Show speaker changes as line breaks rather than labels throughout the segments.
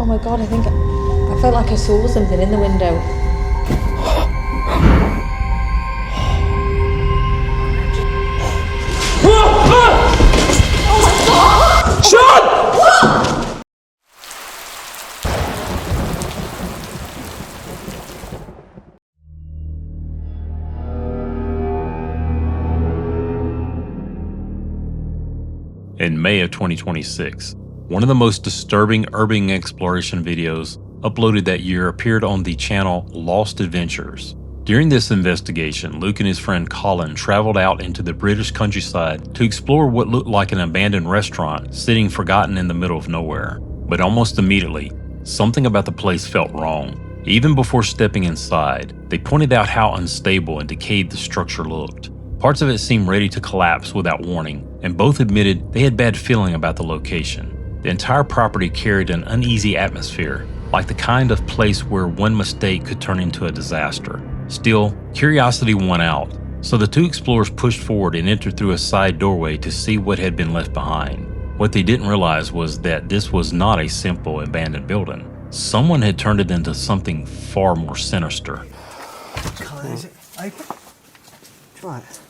my god, I felt like I saw something in the window.
In May of 2026, one of the most disturbing urban exploration videos uploaded that year appeared on the channel Lost Adventures. During this investigation, Luke and his friend Colin traveled out into the British countryside to explore what looked like an abandoned restaurant sitting forgotten in the middle of nowhere. But almost immediately, something about the place felt wrong. Even before stepping inside, they pointed out how unstable and decayed the structure looked. Parts of it seemed ready to collapse without warning, and both admitted they had bad feeling about the location. The entire property carried an uneasy atmosphere, like the kind of place where one mistake could turn into a disaster. Still, curiosity won out, so the two explorers pushed forward and entered through a side doorway to see what had been left behind. What they didn't realize was that this was not a simple abandoned building. Someone had turned it into something far more sinister.
Colin, is it open? Try it.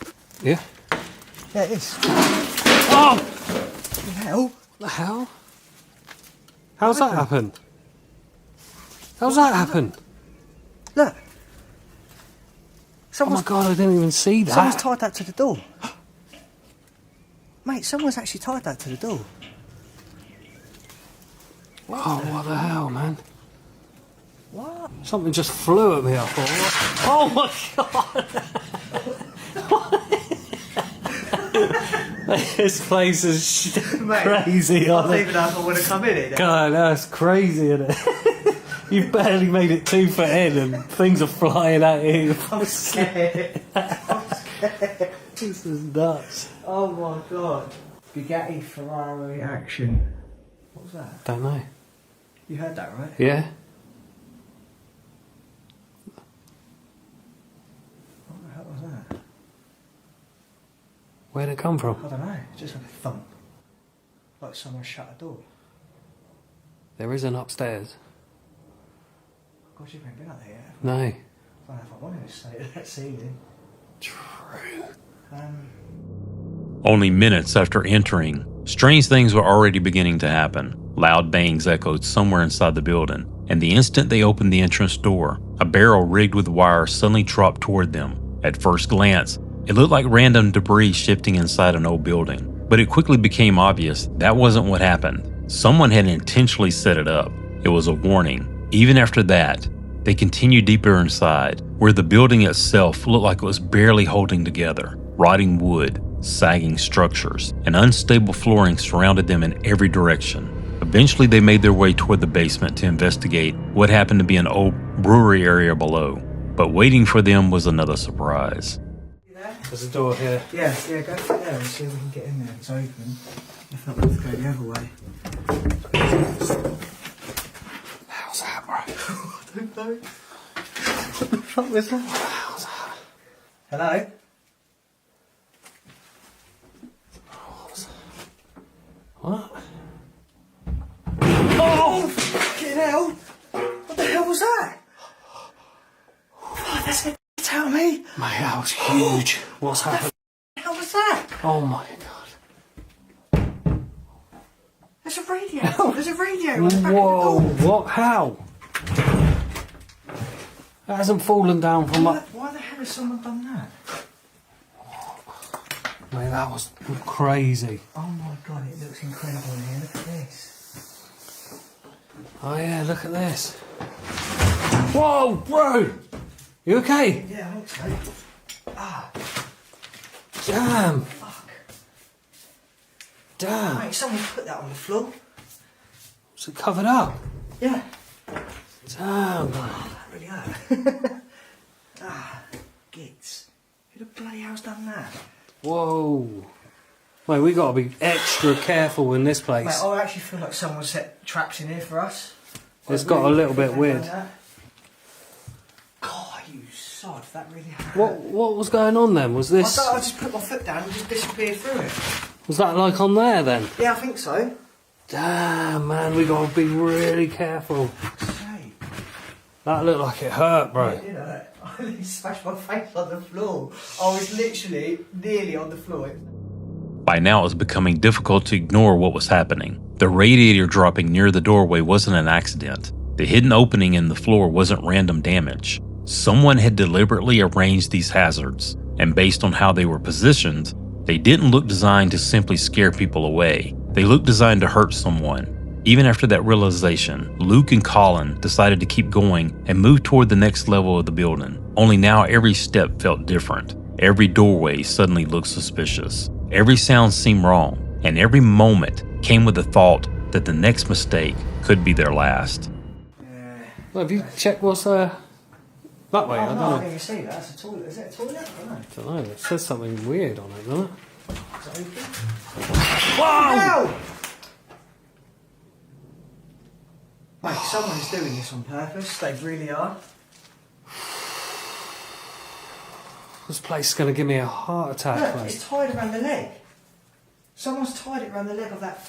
Yeah?
Yeah, it is.
Oh!
The hell?
The hell? How's that happen? How's that happen?
Look.
Oh my god, I didn't even see that.
Someone's tied that to the door. Mate, someone's actually tied that to the door.
Oh, what the hell, man?
What?
Something just flew at me, I thought. Oh my god! This place is crazy,
I
isn't
don't
it?
even know if I want to come in it.
God, that's crazy, isn't it? You've barely made it 2 foot in and things are flying at you.
I'm scared. I'm scared.
This is nuts.
Oh my god. Bugatti Ferrari action. What was that?
Don't know.
You heard that, right?
Yeah?
What the hell was that?
Where'd it come from?
I don't know. Just like a thump. Like someone shut a door.
There is an upstairs.
God, you haven't been up there yet.
No.
I don't know if I wanted to stay at that ceiling.
True.
Only minutes after entering, strange things were already beginning to happen. Loud bangs echoed somewhere inside the building, and the instant they opened the entrance door, a barrel rigged with wire suddenly dropped toward them. At first glance, it looked like random debris shifting inside an old building, but it quickly became obvious that wasn't what happened. Someone had intentionally set it up. It was a warning. Even after that, they continued deeper inside, where the building itself looked like it was barely holding together. Rotting wood, sagging structures, and unstable flooring surrounded them in every direction. Eventually, they made their way toward the basement to investigate what happened to be an old brewery area below. But waiting for them was another surprise.
There's a door here.
Yeah, go through there and see if we can get in there. It's open. If not, we'll have to go the other way.
How's that, bro?
I don't know. What the fuck was that?
How's that?
Hello?
What?
Oh! Fucking hell! What the hell was that? Oh, that's a tell me.
Mate, that was huge. What's happened?
What the hell was that?
Oh my god.
There's a radio. There's a radio on the back
Whoa,
of the door.
what? How? That hasn't fallen down from up.
Why the hell has someone done that?
Mate, that was crazy.
Oh my god, it looks incredible in here. Look at this.
Oh yeah, look at this. Whoa, bro! You okay?
Yeah, I think so. Ah,
Damn.
fuck.
Damn.
Mate, someone put that on the floor.
Was it covered up?
Yeah.
Damn.
That really hurt. Ah, gits. Who the bloody hell's done that?
Whoa. Mate, we gotta be extra careful in this place.
Mate, I actually feel like someone set traps in here for us.
It's got a little bit weird.
God, you sod, that really hurt.
What was going on then? Was this...
I just put my foot down and just disappeared through it.
Was that like on there then?
Yeah, I think so.
Damn, man, we gotta be really careful.
Hey.
That looked like it hurt, bro.
You know, I literally smashed my face on the floor. I was literally nearly on the floor.
By now, it was becoming difficult to ignore what was happening. The radiator dropping near the doorway wasn't an accident. The hidden opening in the floor wasn't random damage. Someone had deliberately arranged these hazards, and based on how they were positioned, they didn't look designed to simply scare people away. They looked designed to hurt someone. Even after that realization, Luke and Colin decided to keep going and move toward the next level of the building. Only now every step felt different. Every doorway suddenly looked suspicious. Every sound seemed wrong, and every moment came with the thought that the next mistake could be their last.
Well, have you checked what's that way? I don't
I
know.
can't even see that. That's a toilet. Is it a toilet? I don't know.
I don't know. It says something weird on it, doesn't it?
Is it open?
Whoa!
Ow! Mate, someone's doing this on purpose. They really are.
This place is going to give me a heart attack,
Look,
mate.
it's tied around the leg. Someone's tied it around the leg of that.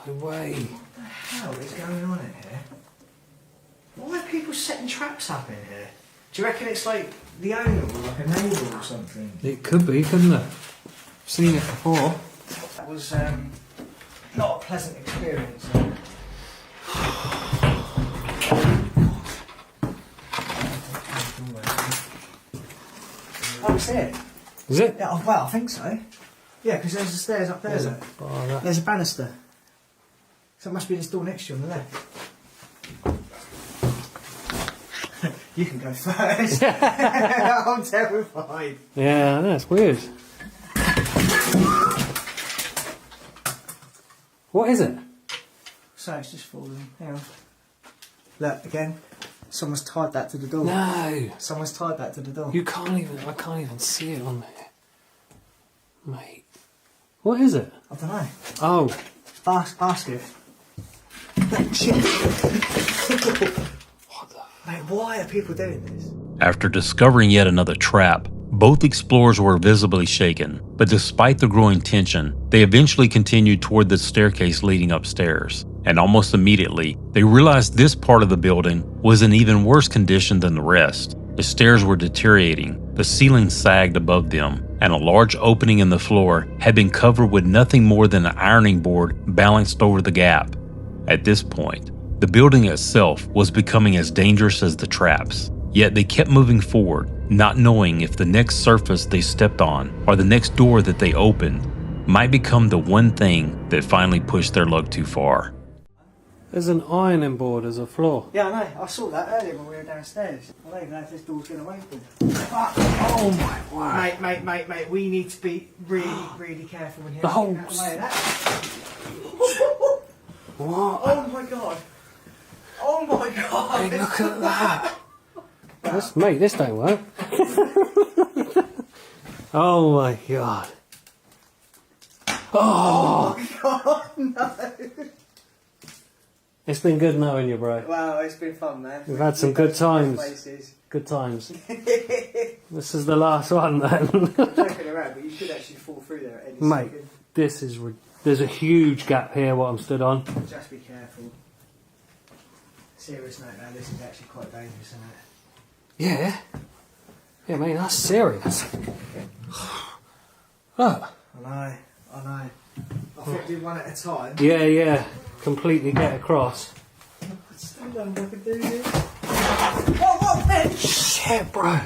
No way.
What the hell is going on in here? Why are people setting traps up in here? Do you reckon it's like the owner or like a neighbour or something?
It could be, couldn't it? I've seen it before.
That was not a pleasant experience. Oh, it's it.
Is it?
Yeah, oh, well, I think so. Yeah, because there's the stairs up there. Look.
Oh, that-
There's a banister. So it must be this door next to you on the left. You can go first. I'm terrified.
Yeah, that's weird. What is it?
So it's just falling. Hang on. Look, again. Someone's tied that to the door.
No.
Someone's tied that to the door.
You can't even, I can't even see it on there. Mate. What is it?
I don't know.
Oh.
Basket. Shit.
What the?
Mate, why are people doing this?
After discovering yet another trap, both explorers were visibly shaken, but despite the growing tension, they eventually continued toward the staircase leading upstairs. And almost immediately, they realized this part of the building was in even worse condition than the rest. The stairs were deteriorating, the ceiling sagged above them, and a large opening in the floor had been covered with nothing more than an ironing board balanced over the gap. At this point, the building itself was becoming as dangerous as the traps. Yet they kept moving forward, not knowing if the next surface they stepped on or the next door that they opened might become the one thing that finally pushed their luck too far.
There's an ironing board as a floor.
Yeah, I know. I saw that earlier when we were downstairs. I don't even know if this door's going to open. Fuck.
Oh my word.
Mate, we need to be really careful in here.
The whole-
Get out of the way of that.
What?
Oh my god. Oh my god.
Hey, look at that. Mate, this don't work. Oh my god. Oh.
God, no.
It's been good knowing you, bro.
Wow, it's been fun, man.
We've had some good times.
Places.
Good times. This is the last one then.
Joking around, but you could actually fall through there at any
Mate,
second.
this is... There's a huge gap here, what I'm stood on.
Just be careful. Serious note now, this is actually quite dangerous, isn't it?
Yeah. Yeah, mate, that's serious. Look.
I know. I think do one at a time.
Yeah. Completely get across.
I still don't know if I can do this. Whoa, Ben!
Shit, bro.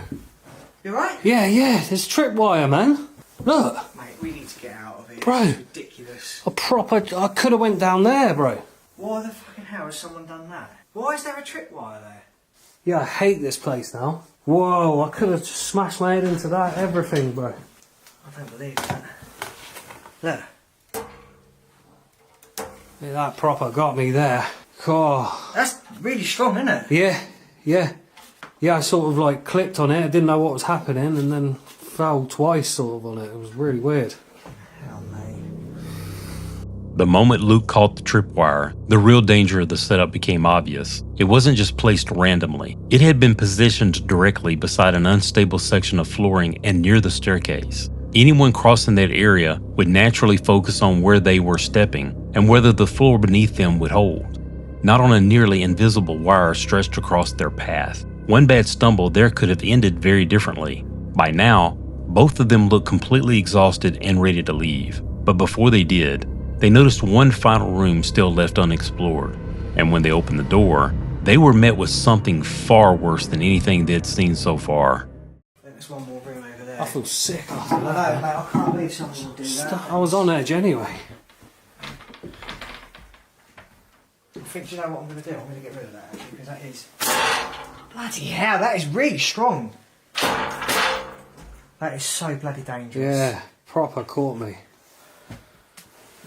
You alright?
Yeah, there's tripwire, man. Look.
Mate, we need to get out of here.
Bro.
It's ridiculous.
I could have went down there, bro.
Why the fucking hell has someone done that? Why is there a tripwire there?
Yeah, I hate this place now. Whoa, I could have just smashed my head into that, everything, bro.
I don't believe that. Look.
Yeah, that proper got me there. Oh.
That's really strong, isn't it?
Yeah, I sort of like clicked on it, I didn't know what was happening, and then fell twice sort of on it. It was really weird.
Hell, mate.
The moment Luke caught the tripwire, the real danger of the setup became obvious. It wasn't just placed randomly. It had been positioned directly beside an unstable section of flooring and near the staircase. Anyone crossing that area would naturally focus on where they were stepping and whether the floor beneath them would hold, not on a nearly invisible wire stretched across their path. One bad stumble there could have ended very differently. By now, both of them looked completely exhausted and ready to leave. But before they did, they noticed one final room still left unexplored. And when they opened the door, they were met with something far worse than anything they'd seen so far.
There's one more room over there.
I feel sick after
I know,
that.
mate, I can't believe someone would do that.
I was on edge anyway.
I think, do you know what I'm going to do? I'm going to get rid of that, actually, because that is... Bloody hell, that is really strong. That is so bloody dangerous.
Yeah, proper caught me.
I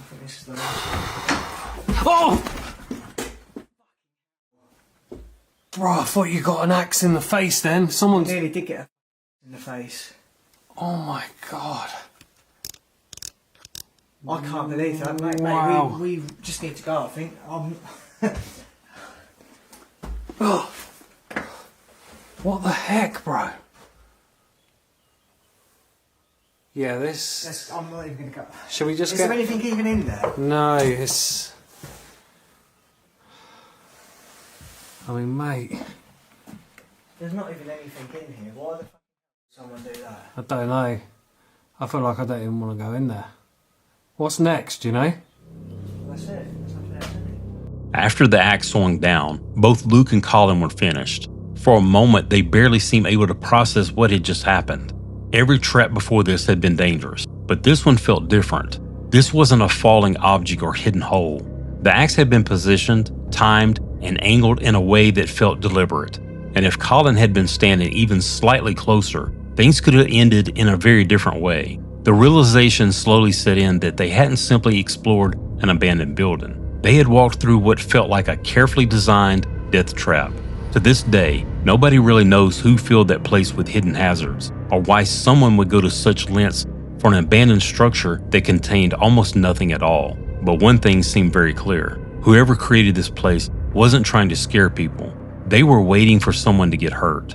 think this is the last.
Oh! Bro, I thought you got an axe in the face then.
I
Someone's...
nearly did get a in the face.
Oh my god.
I can't believe that, mate.
Wow.
Mate, we just need to go, I think.
Oh. What the heck, bro? Yeah, this...
I'm not even going to go.
Shall we just
Is
get...
there anything even in there?
No, it's... I mean, mate,
There's not even anything in here. Why the fuck would someone do that?
I don't know. I feel like I don't even want to go in there. What's next, you know?
That's it. There's nothing else in it.
After the axe swung down, both Luke and Colin were finished. For a moment, they barely seemed able to process what had just happened. Every trap before this had been dangerous, but this one felt different. This wasn't a falling object or hidden hole. The axe had been positioned, timed, and angled in a way that felt deliberate. And if Colin had been standing even slightly closer, things could have ended in a very different way. The realization slowly set in that they hadn't simply explored an abandoned building. They had walked through what felt like a carefully designed death trap. To this day, nobody really knows who filled that place with hidden hazards, or why someone would go to such lengths for an abandoned structure that contained almost nothing at all. But one thing seemed very clear. Whoever created this place wasn't trying to scare people. They were waiting for someone to get hurt.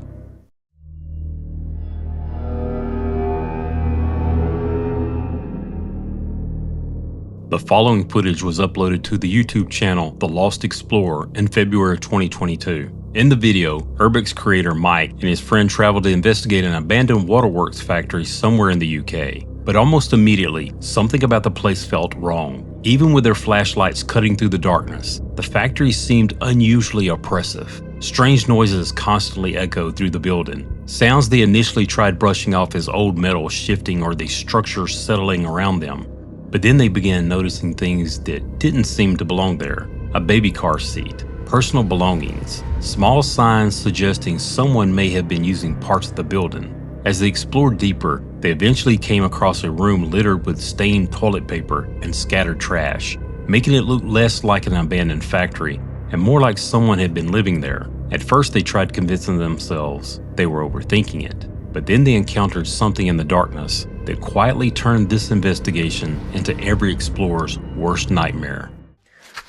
The following footage was uploaded to the YouTube channel The Lost Explorer in February 2022. In the video, urbex creator Mike and his friend traveled to investigate an abandoned waterworks factory somewhere in the UK. But almost immediately, something about the place felt wrong. Even with their flashlights cutting through the darkness, the factory seemed unusually oppressive. Strange noises constantly echoed through the building. Sounds they initially tried brushing off as old metal shifting or the structure settling around them. But then they began noticing things that didn't seem to belong there. A baby car seat, personal belongings, small signs suggesting someone may have been using parts of the building. As they explored deeper, they eventually came across a room littered with stained toilet paper and scattered trash, making it look less like an abandoned factory and more like someone had been living there. At first they tried convincing themselves they were overthinking it, but then they encountered something in the darkness that quietly turned this investigation into every explorer's worst nightmare.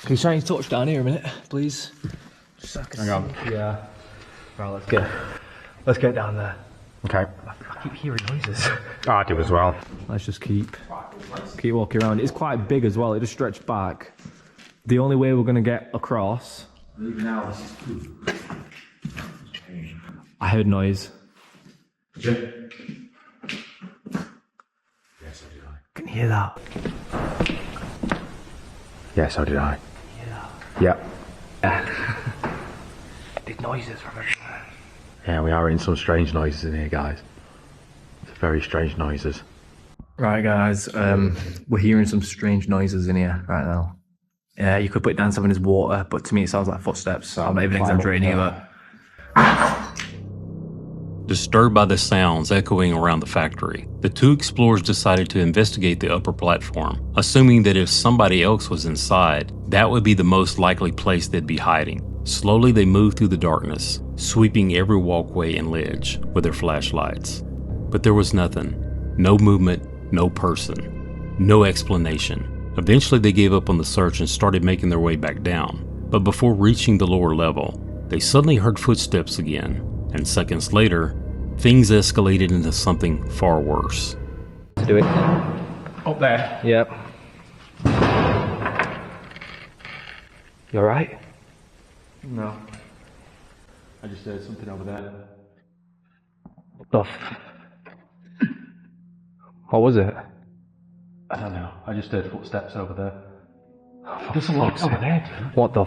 Can you change touch down here a minute, please?
Hang on.
Yeah. Right, let's get down there.
Okay.
I keep hearing noises.
I do as well.
Let's just keep walking around. It's quite big as well. It just stretched back. The only way we're gonna get across. I heard noise.
Yeah. Yes, so did I.
Can you hear that?
Yeah, so did I.
Yeah.
Yeah.
Big noises from everywhere.
Yeah, we are in some strange noises in here, guys. It's very strange noises.
Right, guys. We're hearing some strange noises in here right now. Yeah, you could put it down something as water, but to me it sounds like footsteps. So I'm not even exaggerating either.
Disturbed by the sounds echoing around the factory, the two explorers decided to investigate the upper platform, assuming that if somebody else was inside, that would be the most likely place they'd be hiding. Slowly they moved through the darkness, sweeping every walkway and ledge with their flashlights. But there was nothing. No movement, no person, no explanation. Eventually they gave up on the search and started making their way back down. But before reaching the lower level, they suddenly heard footsteps again. And seconds later, things escalated into something far worse.
to do it.
Up there.
Yep. You alright?
No. I just heard something over there.
What the What was it?
I don't know. I just heard footsteps over there. It doesn't look over there, dude.
What the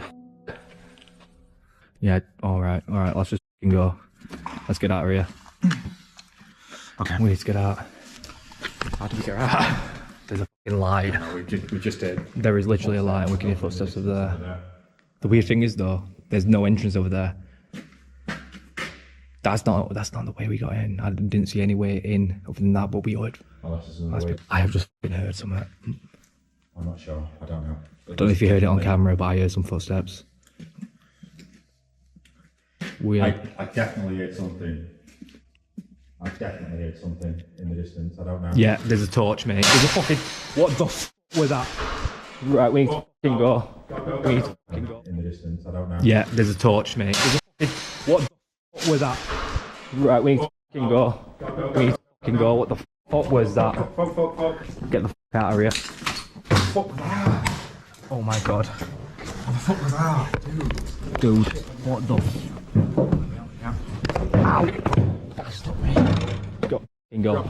Yeah, alright, let's just go. Let's get out of here.
Okay.
We need to get out.
How do we get out?
There's a fucking light.
No, we just did.
There is literally a light and we can hear footsteps over there. The weird thing is though, there's no entrance over there. That's not the way we got in. I didn't see any way in other than that, but we heard. I have just fucking heard something.
I'm not sure. I don't know.
I don't know if you heard it on camera, but I heard some footsteps.
I definitely heard something. I definitely heard something in the distance. I don't know.
Yeah, there's a torch, mate. There's a fucking. What the was that? Right, we need to fucking go. We need to fucking go.
In the distance. I don't know.
Yeah, there's a torch, mate. There's a fucking. What the was that? Right, we need to fucking go. We need to fucking go. What the fuck was that? Get the fuck out of here. Oh my god.
What the fuck was that?
Dude, what the Ow!
Stop me.
Go, fucking go.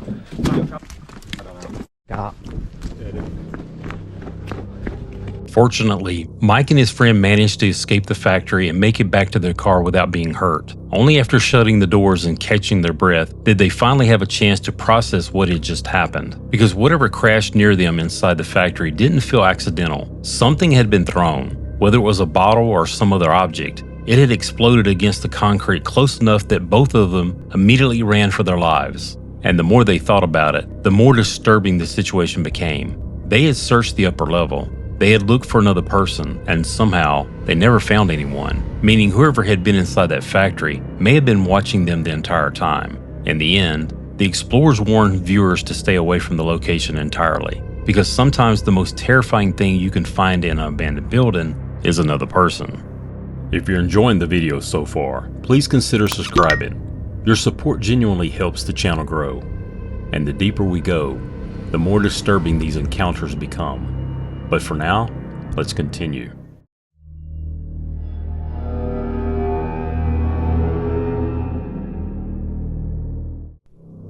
Go.
Fortunately, Mike and his friend managed to escape the factory and make it back to their car without being hurt. Only after shutting the doors and catching their breath did they finally have a chance to process what had just happened. Because whatever crashed near them inside the factory didn't feel accidental. Something had been thrown. Whether it was a bottle or some other object, it had exploded against the concrete close enough that both of them immediately ran for their lives. And the more they thought about it, the more disturbing the situation became. They had searched the upper level. They had looked for another person, and somehow they never found anyone, meaning whoever had been inside that factory may have been watching them the entire time. In the end, the explorers warned viewers to stay away from the location entirely, because sometimes the most terrifying thing you can find in an abandoned building is another person. If you're enjoying the video so far, please consider subscribing. Your support genuinely helps the channel grow. And the deeper we go, the more disturbing these encounters become. But for now, let's continue.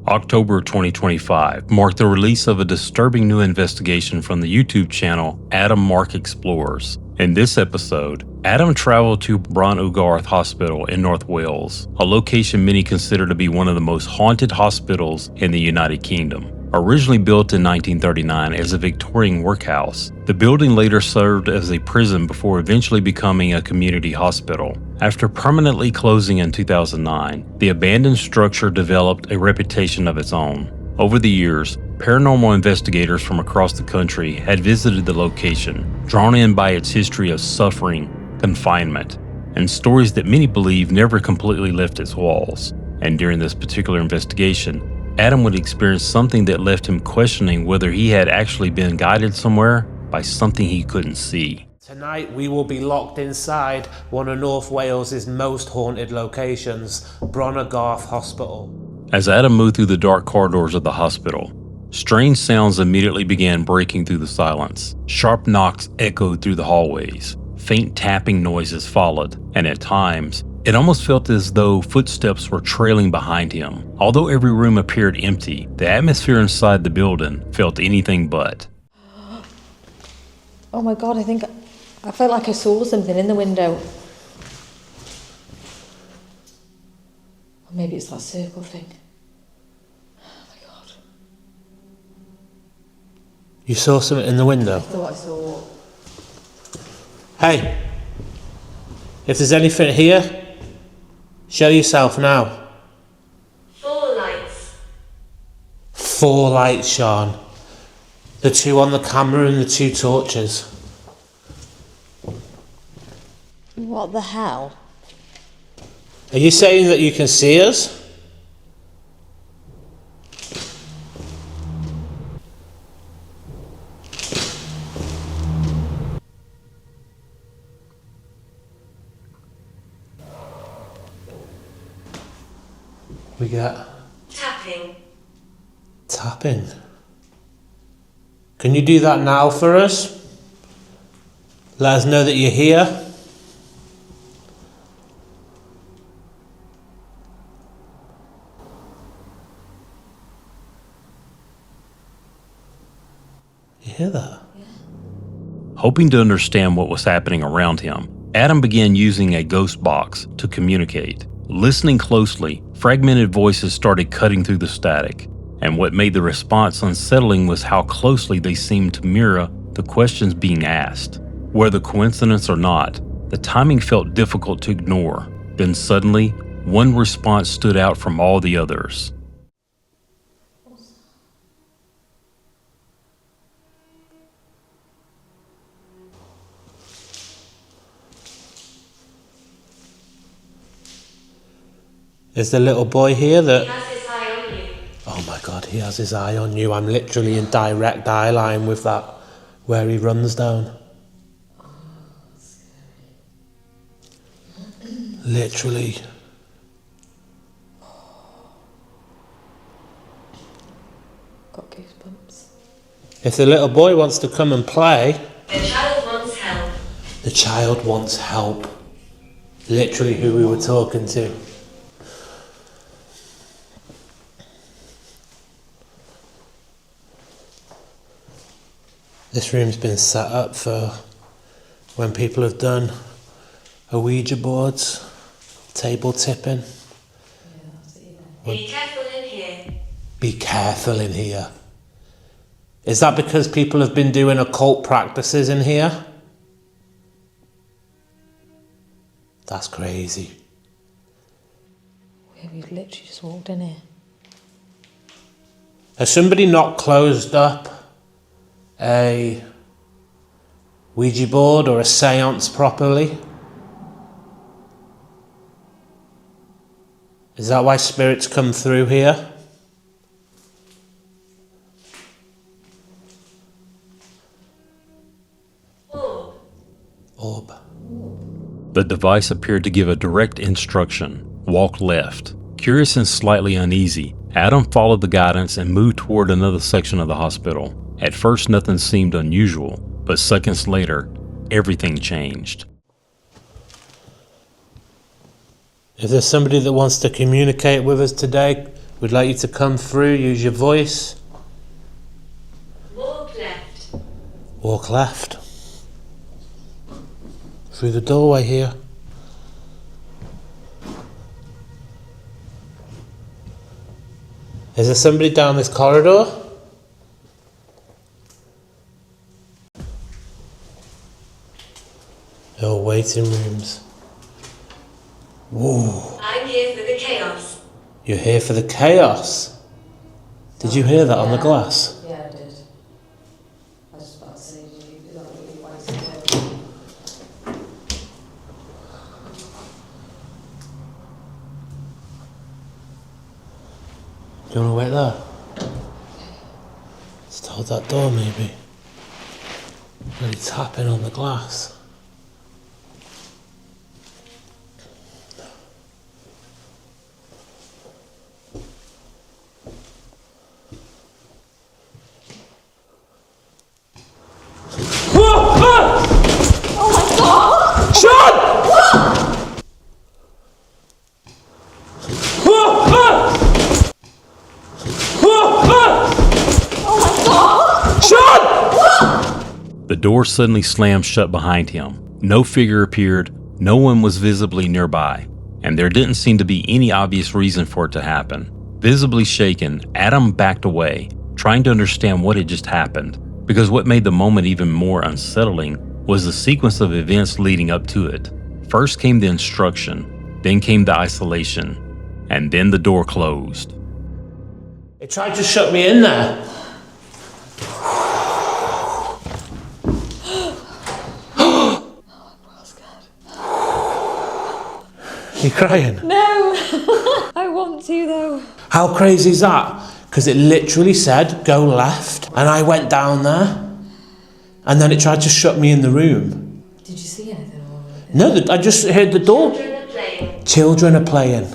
October 2025 marked the release of a disturbing new investigation from the YouTube channel Adam Mark Explores. In this episode, Adam traveled to Bron Ugarth Hospital in North Wales, a location many consider to be one of the most haunted hospitals in the United Kingdom. Originally built in 1939 as a Victorian workhouse, the building later served as a prison before eventually becoming a community hospital. After permanently closing in 2009, the abandoned structure developed a reputation of its own. Over the years, paranormal investigators from across the country had visited the location, drawn in by its history of suffering, confinement, and stories that many believe never completely left its walls. And during this particular investigation, Adam would experience something that left him questioning whether he had actually been guided somewhere by something he couldn't see.
Tonight we will be locked inside one of North Wales' most haunted locations, Bron Ugarth Hospital.
As Adam moved through the dark corridors of the hospital, strange sounds immediately began breaking through the silence. Sharp knocks echoed through the hallways. Faint tapping noises followed, and at times, it almost felt as though footsteps were trailing behind him. Although every room appeared empty, the atmosphere inside the building felt anything but.
Oh my god, I felt like I saw something in the window. Or maybe it's that circle thing. Oh my god.
You saw something in the window?
I thought I saw.
Hey, if there's anything here, show yourself now.
4 lights.
4 lights, Sean. The 2 on the camera and the 2 torches.
What the hell?
Are you saying that you can see us? We get
Tapping.
tapping. Can you do that now for us? Let us know that you're here. You hear that?
Hoping to understand what was happening around him, Adam began using a ghost box to communicate. Listening closely, fragmented voices started cutting through the static, and what made the response unsettling was how closely they seemed to mirror the questions being asked. Whether coincidence or not, the timing felt difficult to ignore. Then suddenly, one response stood out from all the others.
Is the little boy here that...
He has his eye on you.
Oh my god, he has his eye on you. I'm literally in direct eye line with that, where he runs down. Literally.
Got goosebumps.
If the little boy wants to come and play...
The child wants help.
The child wants help. Literally who we were talking to. This room's been set up for when people have done Ouija boards, table tipping.
Be careful in here.
Be careful in here. Is that because people have been doing occult practices in here? That's crazy.
Yeah, we've literally just walked in here.
Has somebody not closed up a Ouija board or a seance properly? Is that why spirits come through here? Orb.
The device appeared to give a direct instruction: walk left. Curious and slightly uneasy, Adam followed the guidance and moved toward another section of the hospital. At first, nothing seemed unusual, but seconds later, everything changed.
If there's somebody that wants to communicate with us today, we'd like you to come through, use your voice.
Walk left.
Walk left. Through the doorway here. Is there somebody down this corridor? Oh, waiting rooms. Whoa.
I'm here for the chaos.
You're here for the chaos. Did you hear that on the glass?
Yeah, I did. I was just about to say, did you, is that what you wanted to do?
Do you want to wait there? Let's hold that door maybe. Really tapping on the glass.
The door suddenly slammed shut behind him. No figure appeared, no one was visibly nearby, and there didn't seem to be any obvious reason for it to happen. Visibly shaken, Adam backed away, trying to understand what had just happened, because what made the moment even more unsettling was the sequence of events leading up to it. First came the instruction, then came the isolation, and then the door closed.
It tried to shut me in there. You crying?
No! I want to though.
How crazy is that? Because it literally said, go left, and I went down there, and then it tried to shut me in the room.
Did you see anything?
No, I just heard the door.
Children are playing.
Children are playing.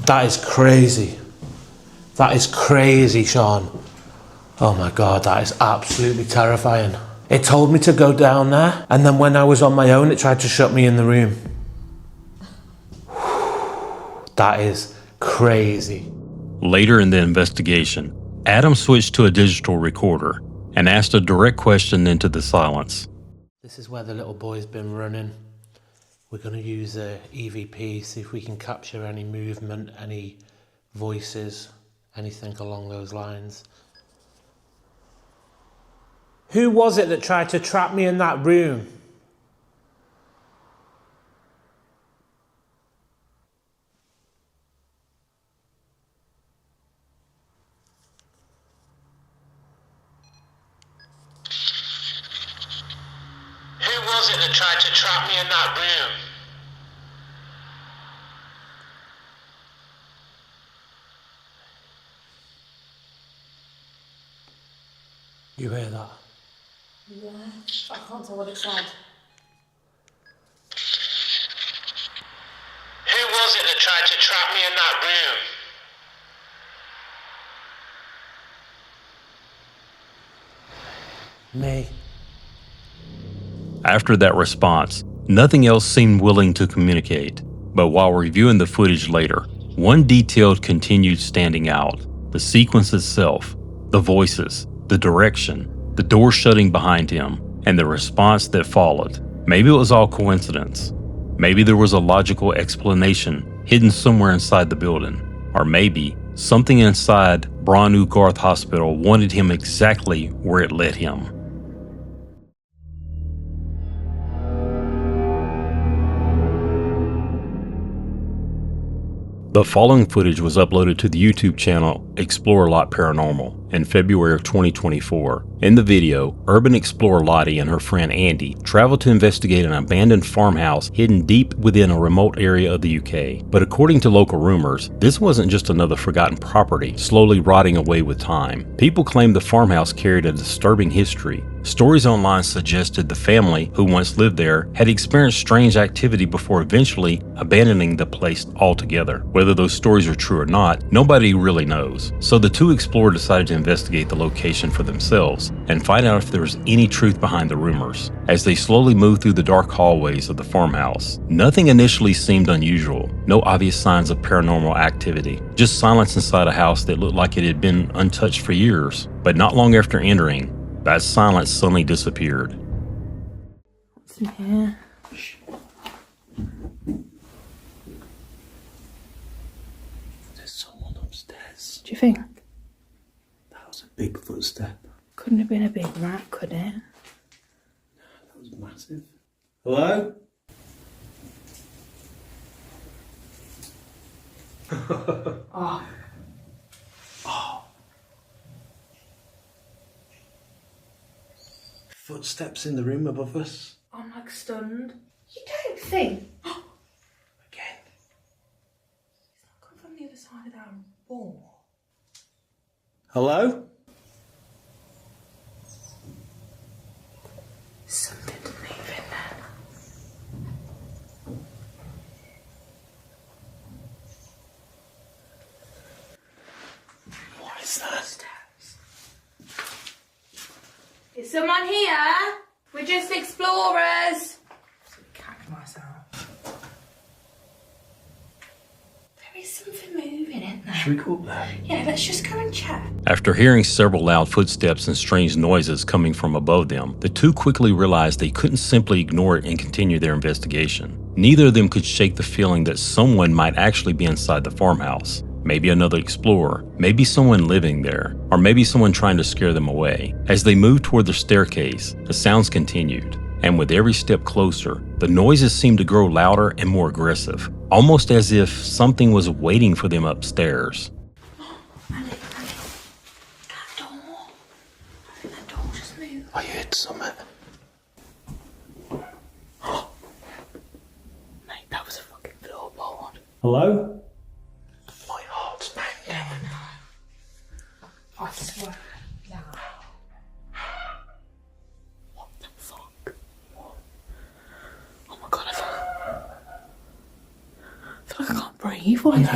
That is crazy. That is crazy, Sean. Oh my God, that is absolutely terrifying. It told me to go down there, and then when I was on my own, it tried to shut me in the room. That is crazy.
Later in the investigation, Adam switched to a digital recorder and asked a direct question into the silence.
This is where the little boy's been running. We're going to use a EVP, see if we can capture any movement, any voices, anything along those lines. Who was it that tried to trap me in that room? Who was it that tried to trap me in that room? You hear that?
Yeah, I can't tell what it said.
Who was it that tried to trap me in that room? Me.
After that response, nothing else seemed willing to communicate. But while reviewing the footage later, one detail continued standing out: the sequence itself, the voices, the direction, the door shutting behind him, and the response that followed. Maybe it was all coincidence. Maybe there was a logical explanation hidden somewhere inside the building. Or maybe something inside Branu Garth Hospital wanted him exactly where it led him. The following footage was uploaded to the YouTube channel Explore a Lot Paranormal in February of 2024. In the video, urban explorer Lottie and her friend Andy traveled to investigate an abandoned farmhouse hidden deep within a remote area of the UK. But according to local rumors, this wasn't just another forgotten property slowly rotting away with time. People claimed the farmhouse carried a disturbing history. Stories online suggested the family who once lived there had experienced strange activity before eventually abandoning the place altogether. Whether those stories are true or not, nobody really knows. So the two explorers decided to investigate the location for themselves and find out if there was any truth behind the rumors. As they slowly moved through the dark hallways of the farmhouse, nothing initially seemed unusual. No obvious signs of paranormal activity, just silence inside a house that looked like it had been untouched for years. But not long after entering, that silence suddenly disappeared.
What's in here?
There's someone upstairs.
Do you think?
That was a big footstep.
Couldn't have been a big rat, could it?
That was massive. Hello?
Oh.
Footsteps in the room above us.
I'm like stunned. You don't think?
Again.
It's not coming from the other side of that wall.
Hello?
Something's moving there.
What is that?
Steps. Is someone here? We're just explorers. Catch myself. There is something moving, isn't there?
Should we go up there?
Yeah, let's just go and check.
After hearing several loud footsteps and strange noises coming from above them, the two quickly realized they couldn't simply ignore it and continue their investigation. Neither of them could shake the feeling that someone might actually be inside the farmhouse. Maybe another explorer, maybe someone living there, or maybe someone trying to scare them away. As they moved toward the staircase, the sounds continued, and with every step closer, the noises seemed to grow louder and more aggressive, almost as if something was waiting for them upstairs.
That door. I think that door just moved.
I heard something.
Mate, that was a fucking floorboard.
Hello?
My heart's pounding. Yeah, I know. I swear. No. What the fuck? Oh my god, I feel like I can't breathe. What is it?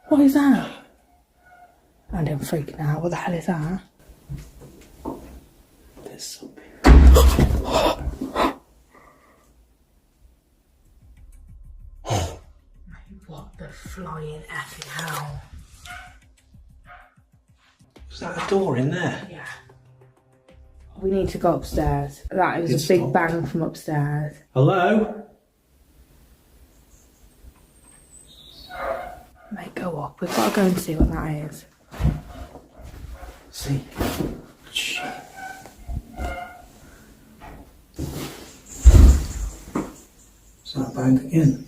What is that? And I'm freaking out. What the hell is that?
There's something.
What the flying effing hell?
Is that a door in there?
Yeah. We need to go upstairs. That was a big bang from upstairs.
Hello?
Mate, go up. We've got to go and see what that is.
See? Shit. Is that bang again?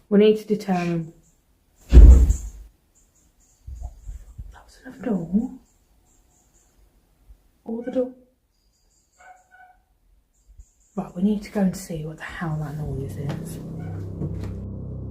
We need to determine. That was another door. Or the door. Right, we need to go and see what the hell that noise is.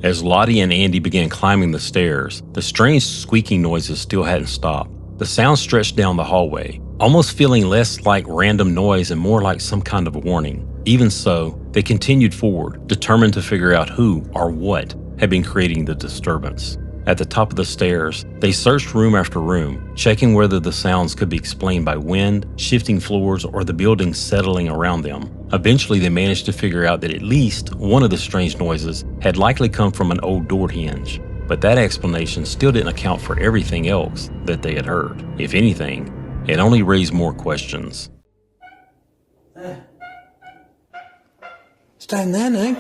As Lottie and Andy began climbing the stairs, the strange squeaking noises still hadn't stopped. The sound stretched down the hallway, almost feeling less like random noise and more like some kind of warning. Even so, they continued forward, determined to figure out who or what had been creating the disturbance. At the top of the stairs, they searched room after room, checking whether the sounds could be explained by wind, shifting floors, or the building settling around them. Eventually, they managed to figure out that at least one of the strange noises had likely come from an old door hinge. But that explanation still didn't account for everything else that they had heard. If anything, it only raised more questions.
It's down there now.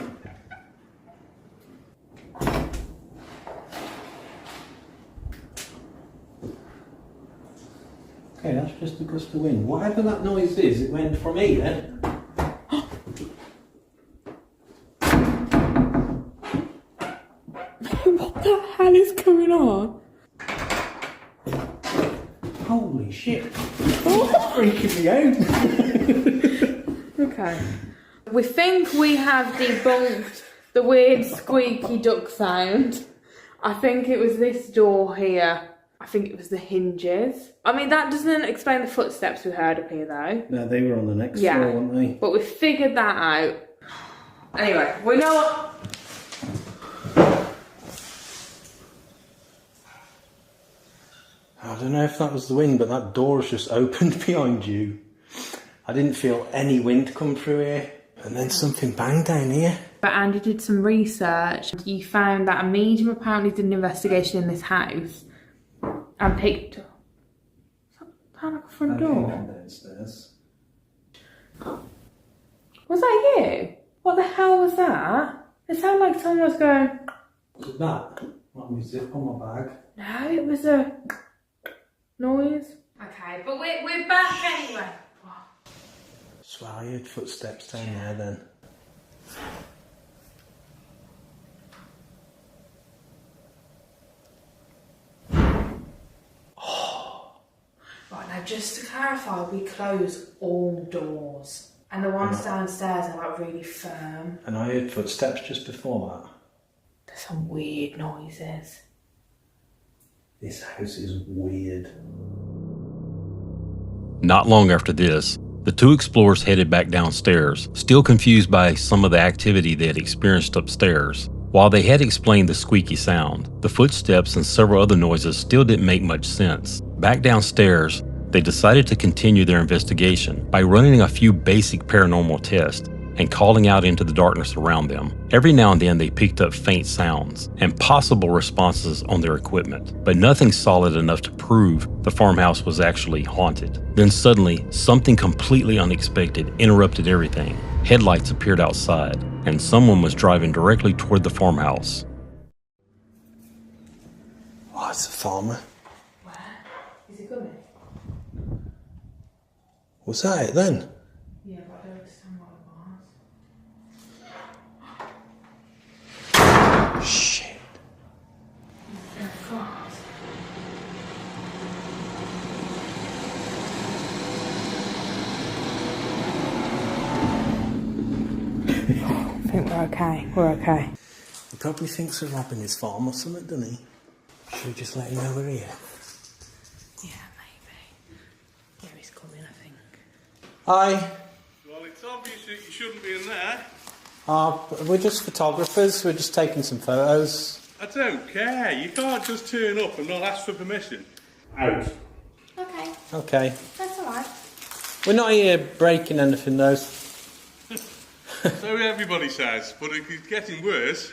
Okay, that's just a gust of wind. Whatever that noise is, it went from here.
What the hell is going on?
Holy shit. Oh, that's freaking me out.
Okay. We think we have debunked the weird squeaky duck sound. I think it was this door here. I think it was the hinges. I mean, that doesn't explain the footsteps we heard up here, though.
No, they were on the next floor, weren't they?
But we figured that out. Anyway, we know what...
I don't know if that was the wind, but that door's just opened behind you. I didn't feel any wind come through here. And then something banged down here.
But Andy did some research. You found that a medium apparently did an investigation in this house and picked up. Is that like a front door?
Downstairs.
Was that you? What the hell was that? It sounded like someone was going.
Was it that? Let me zip on my bag.
No, it was a noise. Okay, but we're back anyway.
So I heard footsteps down there then.
Right, now just to clarify, we close all doors. And the ones downstairs are like really firm.
And I heard footsteps just before that.
There's some weird noises.
This house is weird.
Not long after this, the two explorers headed back downstairs, still confused by some of the activity they had experienced upstairs. While they had explained the squeaky sound, the footsteps and several other noises still didn't make much sense. Back downstairs, they decided to continue their investigation by running a few basic paranormal tests and calling out into the darkness around them. Every now and then they picked up faint sounds and possible responses on their equipment, but nothing solid enough to prove the farmhouse was actually haunted. Then suddenly, something completely unexpected interrupted everything. Headlights appeared outside, and someone was driving directly toward the farmhouse.
Oh, it's a farmer.
Where? Is it coming?
Was that it then?
Yeah, but I don't understand what it was.
Shit. I think we're okay. We're okay. He probably thinks we're robbing his farm or something, doesn't he? Should we just let him know we're here?
Yeah, maybe. Yeah, he's coming, I think.
Hi.
Well, it's obvious that you shouldn't be in there.
We're just photographers. We're just taking some photos.
I don't care. You can't just turn up and not ask for permission. Out.
Okay,
Okay.
that's alright.
We're not here breaking anything, though.
So everybody says, but if it's getting worse.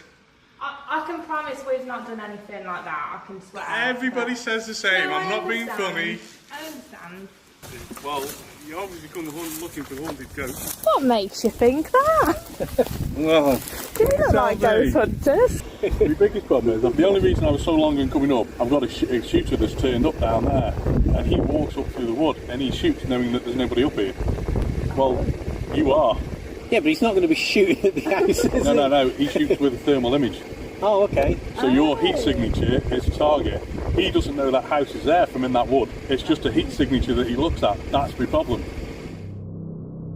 I can promise we've not done anything like that, I can swear.
Everybody says the same.
No,
I'm not being
understand.
funny.
I understand.
Well, you obviously come looking for haunted ghosts.
What makes you think that?
Well,
Do you not like ghost hunters?
the biggest problem is that the only reason I was so long in coming up, I've got a shooter that's turned up down there, and he walks up through the wood and he shoots knowing that there's nobody up here. Well, you are.
Yeah, but he's not going to be shooting at the house, is he?
No, he shoots with a thermal image.
Oh, okay.
So your heat signature is target. He doesn't know that house is there from in that wood. It's just a heat signature that he looks at. That's the problem.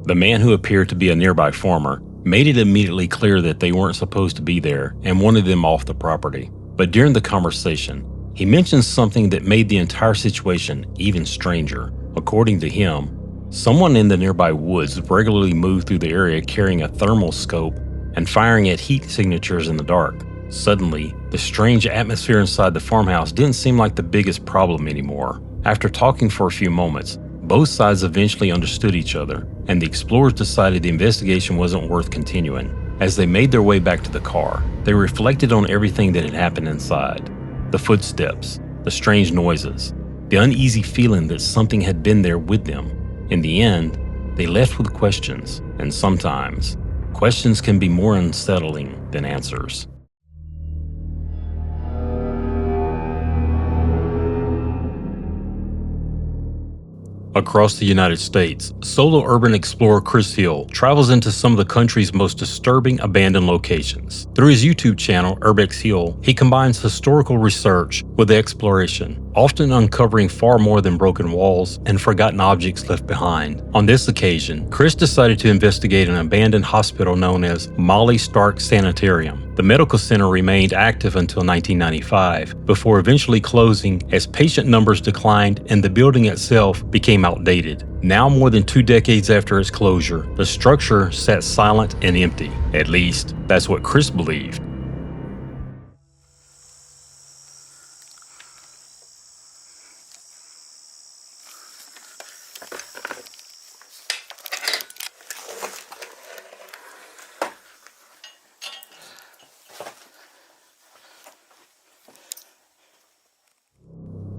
The man, who appeared to be a nearby farmer, made it immediately clear that they weren't supposed to be there and wanted them off the property. But during the conversation, he mentioned something that made the entire situation even stranger. According to him, someone in the nearby woods regularly moved through the area carrying a thermal scope and firing at heat signatures in the dark. Suddenly, the strange atmosphere inside the farmhouse didn't seem like the biggest problem anymore. After talking for a few moments, both sides eventually understood each other, and the explorers decided the investigation wasn't worth continuing. As they made their way back to the car, they reflected on everything that had happened inside. The footsteps, the strange noises, the uneasy feeling that something had been there with them. In the end, they left with questions, and sometimes, questions can be more unsettling than answers. Across the United States, solo urban explorer Chris Hill travels into some of the country's most disturbing abandoned locations. Through his YouTube channel, Urbex Hill, he combines historical research with exploration, often uncovering far more than broken walls and forgotten objects left behind. On this occasion, Chris decided to investigate an abandoned hospital known as Molly Stark Sanitarium. The medical center remained active until 1995, before eventually closing as patient numbers declined and the building itself became outdated. Now, more than 2 decades after its closure, the structure sat silent and empty. At least, that's what Chris believed.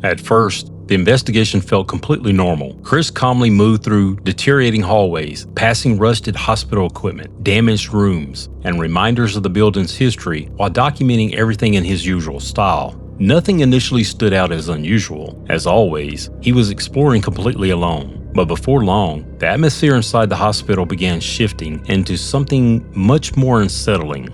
At first, the investigation felt completely normal. Chris calmly moved through deteriorating hallways, passing rusted hospital equipment, damaged rooms, and reminders of the building's history while documenting everything in his usual style. Nothing initially stood out as unusual. As always, he was exploring completely alone. But before long, the atmosphere inside the hospital began shifting into something much more unsettling.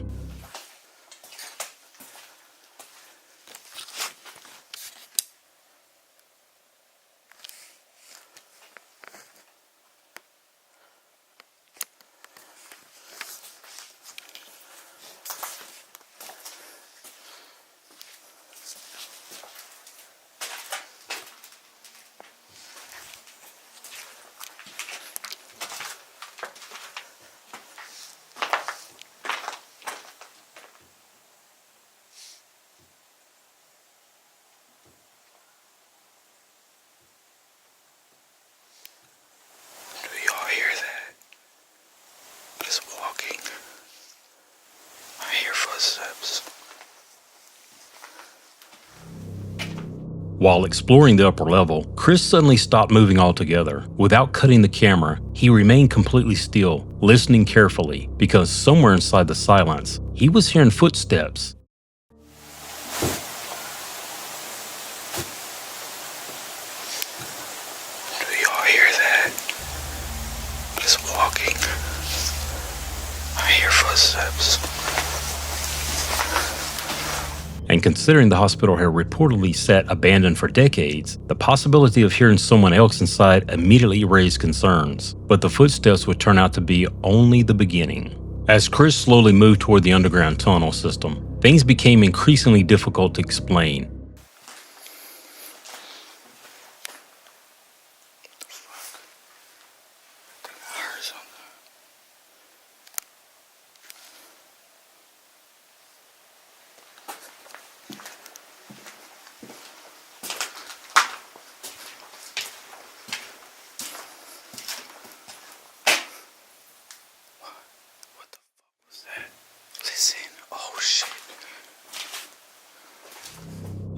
While exploring the upper level, Chris suddenly stopped moving altogether. Without cutting the camera, he remained completely still, listening carefully, because somewhere inside the silence, he was hearing footsteps.
Do y'all hear that? It's walking. I hear footsteps.
And considering the hospital had reportedly sat abandoned for decades, the possibility of hearing someone else inside immediately raised concerns. But the footsteps would turn out to be only the beginning. As Chris slowly moved toward the underground tunnel system, things became increasingly difficult to explain.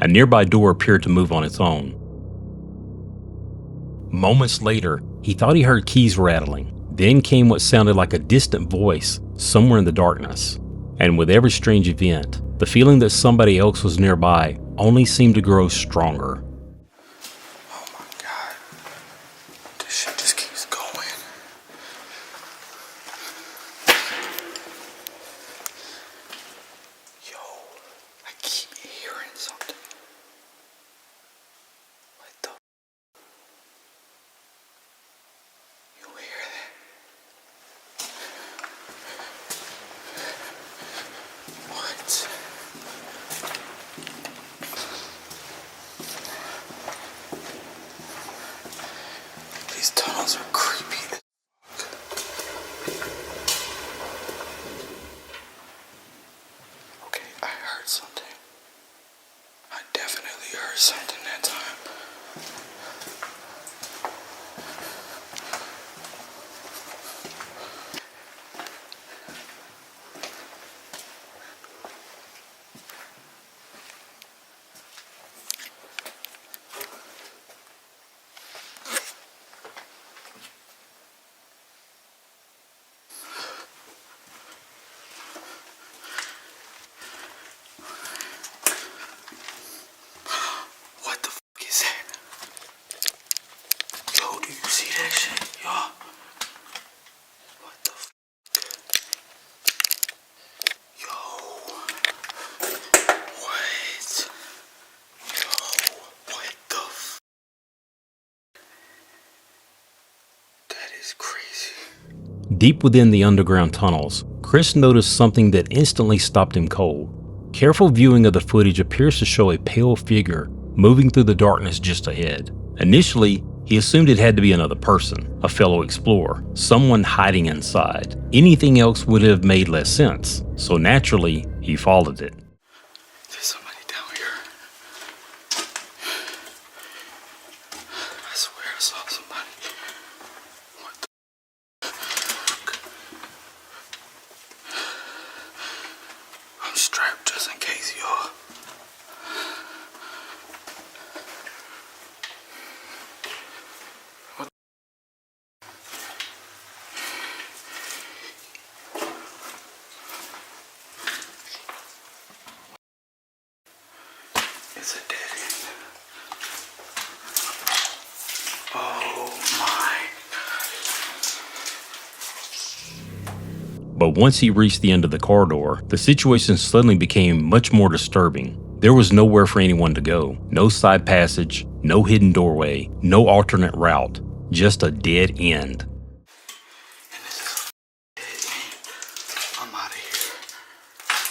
A nearby door appeared to move on its own. Moments later, he thought he heard keys rattling. Then came what sounded like a distant voice somewhere in the darkness. And with every strange event, the feeling that somebody else was nearby only seemed to grow stronger.
Oh my God. This shit just keeps going. Yo, I keep hearing something. What the? You hear that? What? These tunnels are creepy. Okay, I heard something. I definitely heard something that time. What the fuck is that? Yo, do you see that shit, y'all? What the fuck? Yo. What? Yo, what the fuck? That is crazy.
Deep within the underground tunnels, Chris noticed something that instantly stopped him cold. Careful viewing of the footage appears to show a pale figure moving through the darkness just ahead. Initially, he assumed it had to be another person, a fellow explorer, someone hiding inside. Anything else would have made less sense, so naturally, he followed it.
There's somebody down here. I swear I saw somebody. What the fuck? I'm strapped just in case, y'all. What? It's a dead end. Oh my.
But once he reached the end of the corridor, the situation suddenly became much more disturbing. There was nowhere for anyone to go. No side passage, no hidden doorway, no alternate route. Just a dead end.
And this is a dead end. I'm out of here.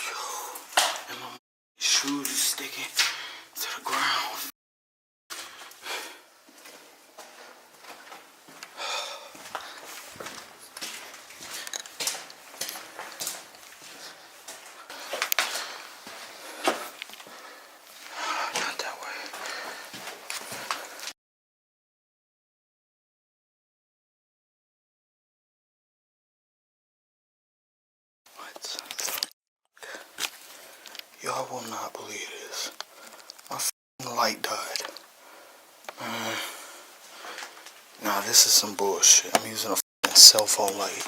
Yo, and my shoes is sticking to the ground. Not that way. What? Y'all will not believe this. My f***ing light died. Nah, this is some bullshit. I'm using a f***ing cell phone light.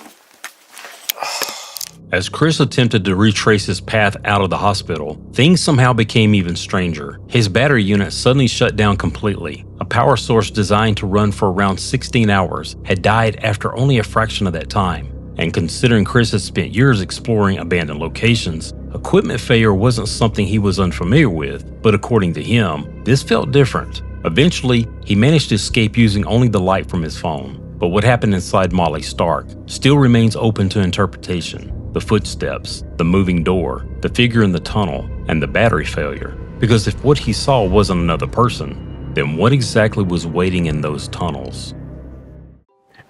As Chris attempted to retrace his path out of the hospital, things somehow became even stranger. His battery unit suddenly shut down completely. A power source designed to run for around 16 hours had died after only a fraction of that time. And considering Chris had spent years exploring abandoned locations, equipment failure wasn't something he was unfamiliar with, but according to him, this felt different. Eventually, he managed to escape using only the light from his phone. But what happened inside Molly Stark still remains open to interpretation. The footsteps, the moving door, the figure in the tunnel, and the battery failure. Because if what he saw wasn't another person, then what exactly was waiting in those tunnels?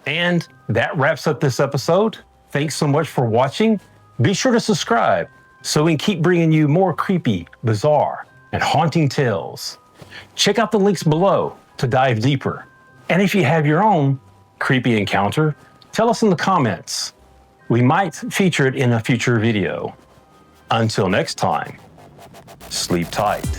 And that wraps up this episode. Thanks so much for watching. Be sure to subscribe so we can keep bringing you more creepy, bizarre, and haunting tales. Check out the links below to dive deeper. And if you have your own creepy encounter, tell us in the comments. We might feature it in a future video. Until next time, sleep tight.